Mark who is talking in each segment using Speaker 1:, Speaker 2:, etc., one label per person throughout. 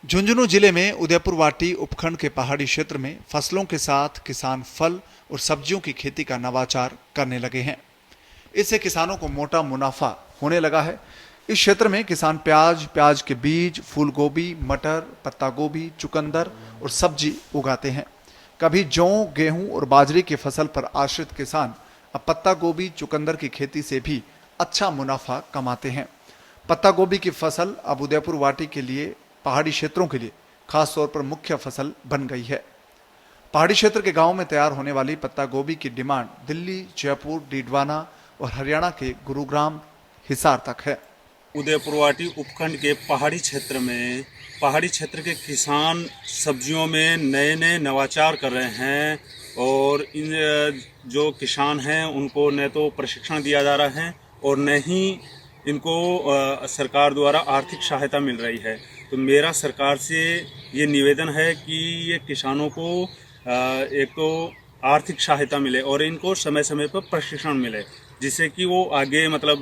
Speaker 1: झुंझुनू जिले में उदयपुर वाटी उपखंड के पहाड़ी क्षेत्र में फसलों के साथ किसान फल और सब्जियों की खेती का नवाचार करने लगे हैं। इससे किसानों को मोटा मुनाफा होने लगा है। इस क्षेत्र में किसान प्याज के बीज, फूल गोभी, मटर, पत्ता गोभी, चुकंदर और सब्जी उगाते हैं। कभी जौ, गेहूं और बाजरे की फसल पर आश्रित किसान अब पत्ता गोभी, चुकंदर की खेती से भी अच्छा मुनाफा कमाते हैं। पत्ता गोभी की फसल अब उदयपुर वाटी के लिए, पहाड़ी क्षेत्रों के लिए खास तौर पर मुख्य फसल बन गई है। पहाड़ी क्षेत्र के गांवों में तैयार होने वाली पत्ता गोभी की डिमांड दिल्ली, जयपुर, डीडवाना और हरियाणा के गुरुग्राम, हिसार तक है।
Speaker 2: उदयपुर वाटी उपखंड के पहाड़ी क्षेत्र के किसान सब्जियों में नए नए नवाचार कर रहे हैं और इन जो किसान हैं उनको न तो प्रशिक्षण दिया जा रहा है और न ही इनको सरकार द्वारा आर्थिक सहायता मिल रही है। तो मेरा सरकार से ये निवेदन है कि ये किसानों को एक तो आर्थिक सहायता मिले और इनको समय समय पर प्रशिक्षण मिले, जिससे कि वो आगे मतलब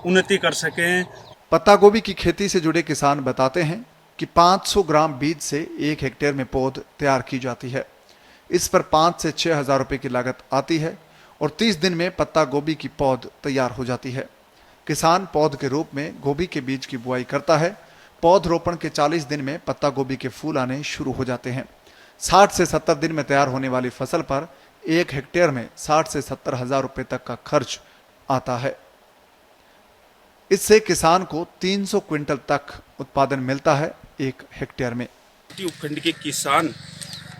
Speaker 2: उन्नति कर सकें।
Speaker 1: पत्ता गोभी की खेती से जुड़े किसान बताते हैं कि 500 ग्राम बीज से 1 हेक्टेयर में पौध तैयार की जाती है। इस पर 5 से 6 हजार रुपये की लागत आती है और 30 दिन में पत्ता गोभी की पौध तैयार हो जाती है। किसान पौध के रूप में गोभी के बीज की बुआई करता है। पौध रोपण के 40 दिन में पत्ता गोभी के फूल आने शुरू हो जाते हैं। 60 से 70 दिन में तैयार होने वाली फसल पर 1 हेक्टेयर में 60 से 70 हजार रुपये तक का खर्च आता है। इससे किसान को 300 क्विंटल तक उत्पादन मिलता है 1 हेक्टेयर में।
Speaker 3: उपखंड के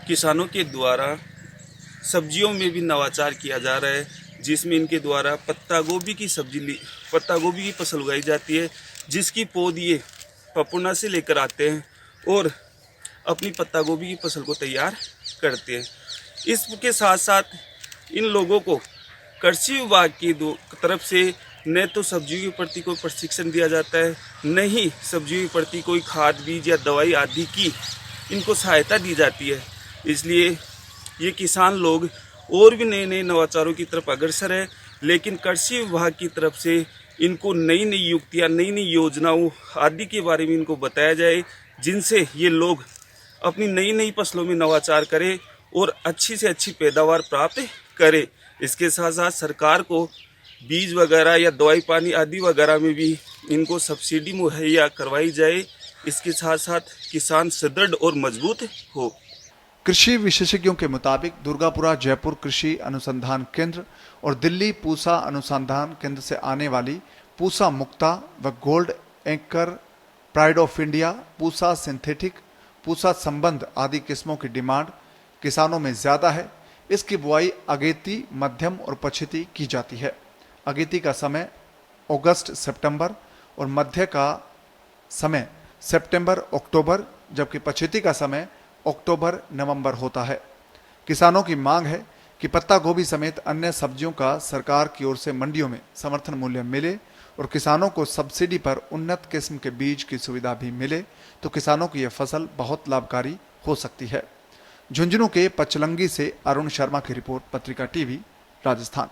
Speaker 3: किसानों के द्वारा सब्जियों में भी नवाचार किया जा रहा है, जिसमें इनके द्वारा पत्ता गोभी की फसल उगाई जाती है, जिसकी पौध ये पपुना से लेकर आते हैं और अपनी पत्ता गोभी की फसल को तैयार करते हैं। इसके साथ साथ इन लोगों को कृषि विभाग की तरफ से न तो सब्जियों के प्रति कोई प्रशिक्षण दिया जाता है, न ही सब्जियों के प्रति कोई खाद, बीज या दवाई आदि की इनको सहायता दी जाती है। इसलिए ये किसान लोग और भी नए नए नवाचारों की तरफ अग्रसर है, लेकिन कृषि विभाग की तरफ से इनको नई नई युक्तियाँ, नई नई योजनाओं आदि के बारे में इनको बताया जाए, जिनसे ये लोग अपनी नई नई फसलों में नवाचार करें और अच्छी से अच्छी पैदावार प्राप्त करें। इसके साथ साथ सरकार को बीज वगैरह या दवाई पानी आदि वगैरह में भी इनको सब्सिडी मुहैया करवाई जाए। इसके साथ साथ किसान सुदृढ़ और मजबूत हो।
Speaker 1: कृषि विशेषज्ञों के मुताबिक दुर्गापुरा जयपुर कृषि अनुसंधान केंद्र और दिल्ली पूसा अनुसंधान केंद्र से आने वाली पूसा मुक्ता व gold anchor, pride of India, Pusa synthetic, Pusa संबंध आदि किस्मों की डिमांड किसानों में ज्यादा है। इसकी बुआई अगेती, मध्यम और पछेती की जाती है। अगेती का समय अगस्त सितंबर और मध्य का समय सितंबर अक्टूबर, जबकि पछेती का समय अक्टूबर नवंबर होता है। किसानों की मांग है कि पत्ता गोभी समेत अन्य सब्जियों का सरकार की ओर से मंडियों में समर्थन मूल्य मिले और किसानों को सब्सिडी पर उन्नत किस्म के बीज की सुविधा भी मिले, तो किसानों की यह फसल बहुत लाभकारी हो सकती है। झुंझुनू के पचलंगी से अरुण शर्मा की रिपोर्ट, पत्रिका टीवी, राजस्थान।